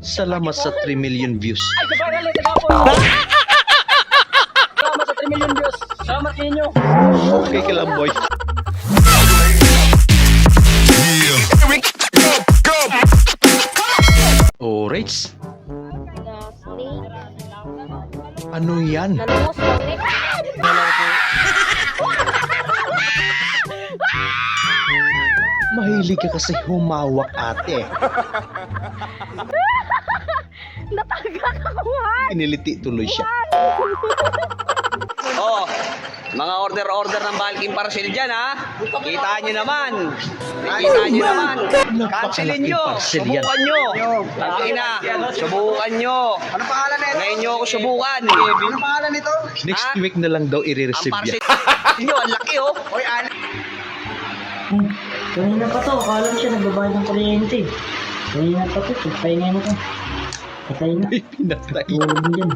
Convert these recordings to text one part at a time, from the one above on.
Salamat sa 3 million views. Salamat sa 3 million views. Salamat ninyo. Okay ka lang, boy. Oh, Rach, ano yan? Nalungos lang eh. Mahilig ka kasi humawak, ate. Natagak ako nga. Iniliti tuloy siya. Oh, mga order ng bulking parcel dyan, ha? Kita nyo naman. Kita nyo naman. Cancelin nyo. Parcel yan. Subukan nyo. Tangina. Subukan nyo. Ano pangalan nito? Ngayon nyo ako subukan. Ano pangalan nito? Next week na lang daw Ang i-receive parcel yan. nyo, ang laki, oh. Oy, Ali. Kanina pa to. Akala mo siya nagbabayad ng kuryente. Kanina pa to. Pagpahinga mo to. Patay na. May pinatay. Tulog mo dyan.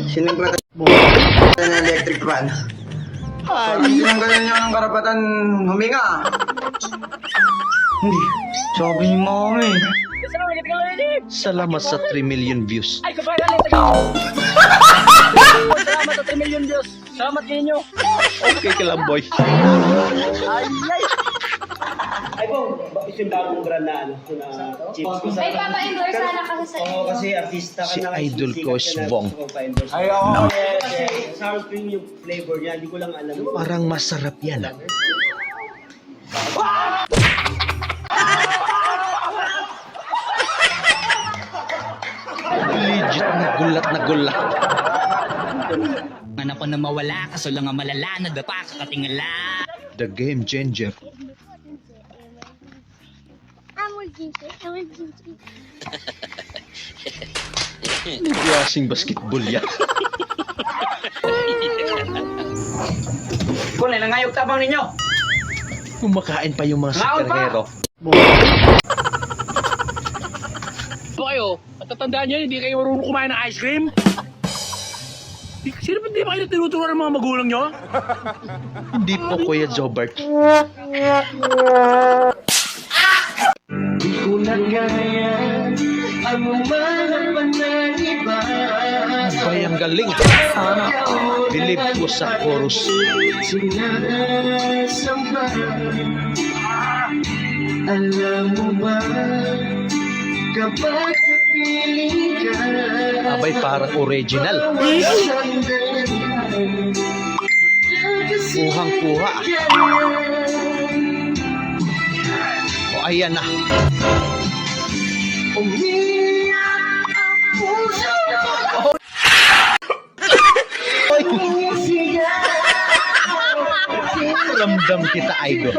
Sinimpla ng electric fan. Tinanggalan niyo ng karapatan huminga. Sabi ni mami. Salamat sa 3 million views. Salamat sa 3 million views. Salamat ninyo. Okay ka lang, boy. Ay po, yung bagong brand na ano, na chips ko sa... May papa-endorse sana kasi sa Oo, kasi artista ka Si na. idol ko is sikat ka na, Vong. gusto ko pa-endorse. Ay, oo. Kasi sour cream yung flavor niya, hindi ko lang alam. Parang masarap yan, ah. Legit na gulat na gulat. Nga na mawala, kaso lang ang malala, nadapa ka katingala. The game changer. Klaseng basketball yan. Kunay, nangayog tabang ninyo. Kumakain pa yung mga Ngaon pa. superhero. Ano kayo? Matatandaan nyo, hindi kayo marunong kumain ng ice cream? Sino ba hindi ba kayo tinuturuan ng mga magulang nyo? Hindi po, Kuya Jobert. Abay, ang galing. Believe ko sa chorus. Abay, parang original. Kuhang-kuha. O, ayan na. Ramdam kita, idol.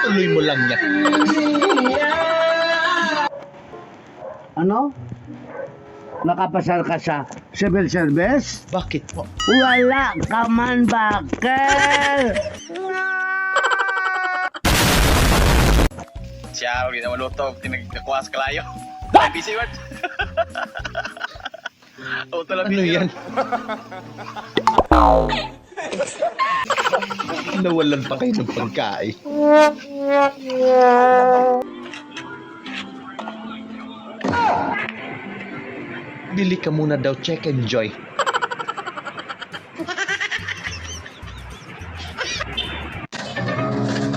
Tuloy mo lang yan. Ano? Nakapasal ka sa civil service? Bakit po? Wala ka man, bakal! Siya, huwag na maluto. Tinagkakuha sa kalayo. Ay, busy word. Ano yan? Nawalan pa kayo ng pagkain. Bili ka muna daw, check and enjoy.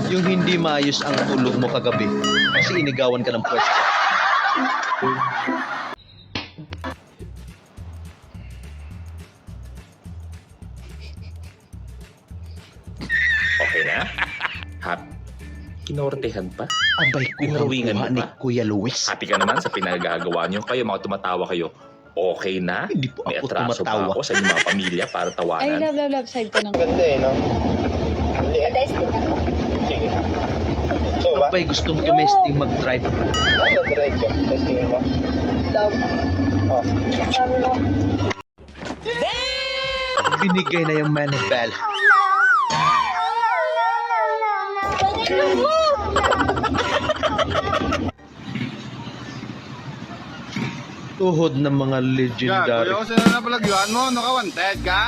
Yung hindi maayos ang tulog mo kagabi kasi inigawan ka ng pwesto. Okay na? Kinortehan pa? Abay, Pinrawingan kuha mo ni ba? Kuya Luis. Happy ka naman sa pinagagawa niyo. Kayo mga tumatawa kayo. Okay na? Hindi po May ako atraso tumatawa. pa ako sa inyong mga pamilya para Ay, tawanan. love side ko ng... Ganda eh, no? Sige. So ba? Abay, gustong tumesting mag-drive. Ano, diretso? Testingin mo? Love. Oh. Binigay na yung manibel. Tuhod ng mga legendary. sino na palagyuan mo? Naka-wanted ka?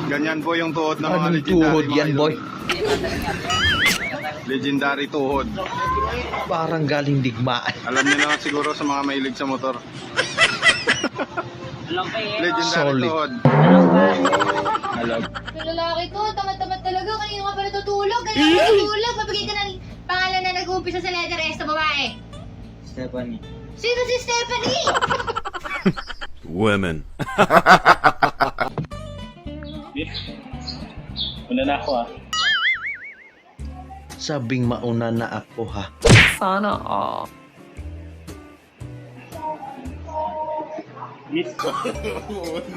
Ganyan po yung tuhod ng mga Anong legendary. tuhod mga yan, idol. boy? Legendary tuhod. Parang galing digmaan. Alam niyo na siguro sa mga mahilig sa motor. Legendary Solid. tuhod. Alam. Yung lalaki to, tamad-tamad talaga. Kanina ka pa natutulog. Kanina ka natutulog. Mabigay ka ng pangalan na nag-uumpisa sa letter S na babae. Stephanie. Sino si Stephanie? Women. Una na ako Sabing mauna na ako ha. Sana all. Miss.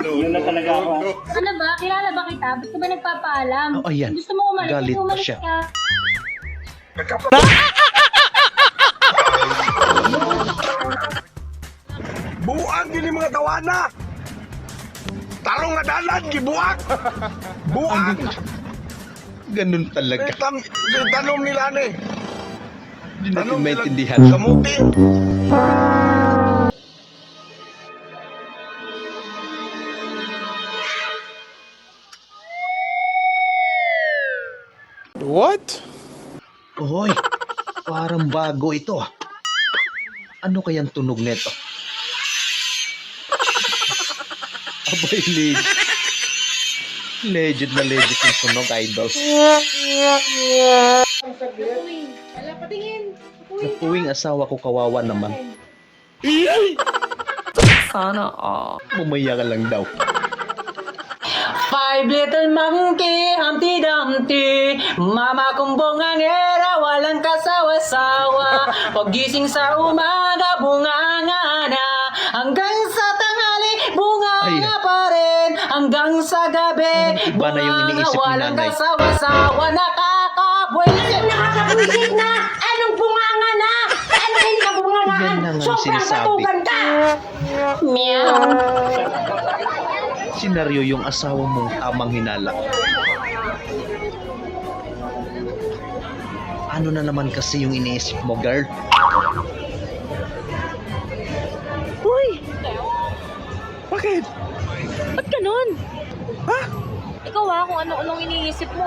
Una na talaga ako Ano ba? Kilala ba kita? Ba't ka ba nagpapaalam? Oh, ayan. Gusto mo umalis? Galit Sige, pa umalis siya. ka. Buang gini mga tawana. Tarong nga dalan gibuak. Buang. Ganun talaga. Tanom nila ni. Hindi natin maintindihan. Kamuti. Hoy, parang bago ito ah. Ano kayang tunog nito? Abay, legend na legend yung tunog, idol. Wala, patingin. Napuwing asawa ko, kawawa naman. Sana all. Bumaya ka lang daw. 5 little monkey, Humpty Dumpty. Mama kong bungangera, walang kasawa-sawa. Pagising sa umaga, bunganga na. Hanggang sa tanghali, bunganga pa rin. Hanggang sa gabi, Iba na yung iniisip ni walang nanay. kasawa-sawa. Nakakabwisit! Nakakabwisit na! Anong bunganga na? Paano hindi ka bungangaan? Yan na nga ang Sobrang sinasabi. batugan ka! Meow. Senaryo yung asawa mong tamang hinala. Ano na naman kasi yung iniisip mo, girl? Uy! Bakit? Ba't ganun? Ha? Ikaw kung ano-anong iniisip mo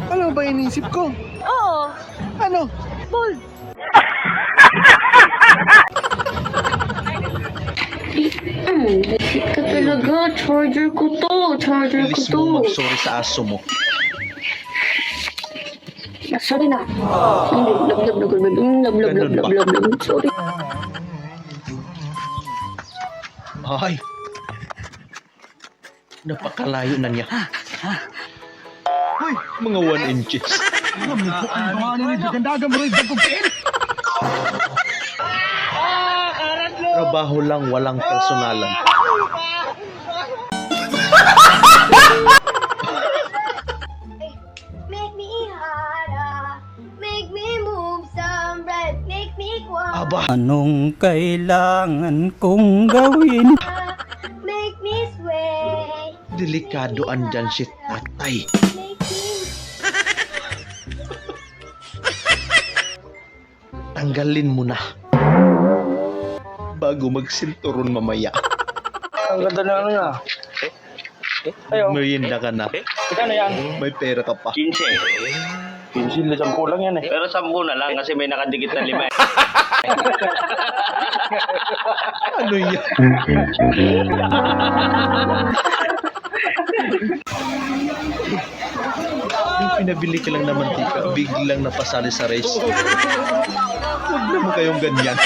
Ano ba iniisip ko? Oo! Ano? Bold! Ka talaga, charger ko to. Charger ko Bilis to. mo mag-sorry sa aso mo. Sorry na. Lab. Sorry. Ay! Napakalayo na niya. Ay, mga 1 inches. Trabaho lang, walang personalan. Make me harder. Make me move some breath. Make me quiet. Aba, Anong kailangan kong gawin? Make me sway. delikado andyan si tatay. Make me... Tanggalin mo na. Bago magsinturon mamaya. Ang ganda na ano na. Merienda ka na. Ika na yan. May pera ka pa. 15. 15 na 10 lang yan Pero 10 na lang kasi may nakadikit na 5. Ano yan? Yung pinabili ka lang naman tika, biglang napasali sa race. Huwag naman kayong ganyan.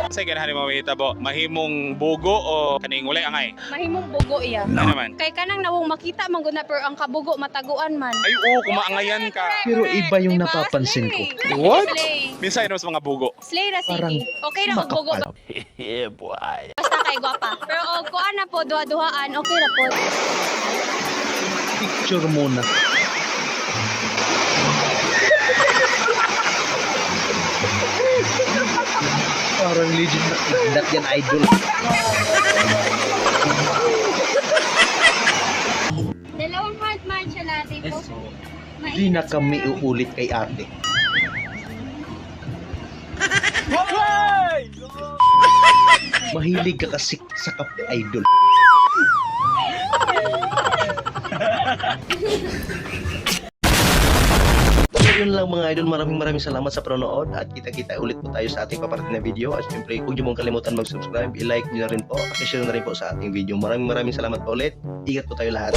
Sa ganahan mo mahitabo, mahimong bugo o kaning ulay angay. Mahimong bugo iya. Ano naman? Kay kanang nawong makita man gud na pero ang kabugo mataguan man. Ay oo, kumaangayan ka. Pero iba yung napapansin ko. What? Slay. Minsan yun sa mga bugo. Slay na Parang sige. Okay ra og bugo. makapal. Basta kay gwapa. Pero og kuan na po duha-duhaan, okay ra po. Picture muna. Parang legit na kidnap yan, idol. Dalawang heart man siya natin po. Di na kami uulit kay ate. Mahilig ka kasi sa kape, idol. yun lang mga idol, maraming salamat sa panonood at kita-kita ulit po tayo sa ating paparating na video. At syempre, huwag niyo mong kalimutan mag-subscribe, i-like niyo na rin po, at i-share na rin po sa ating video. Maraming salamat po ulit. Ingat po tayo lahat.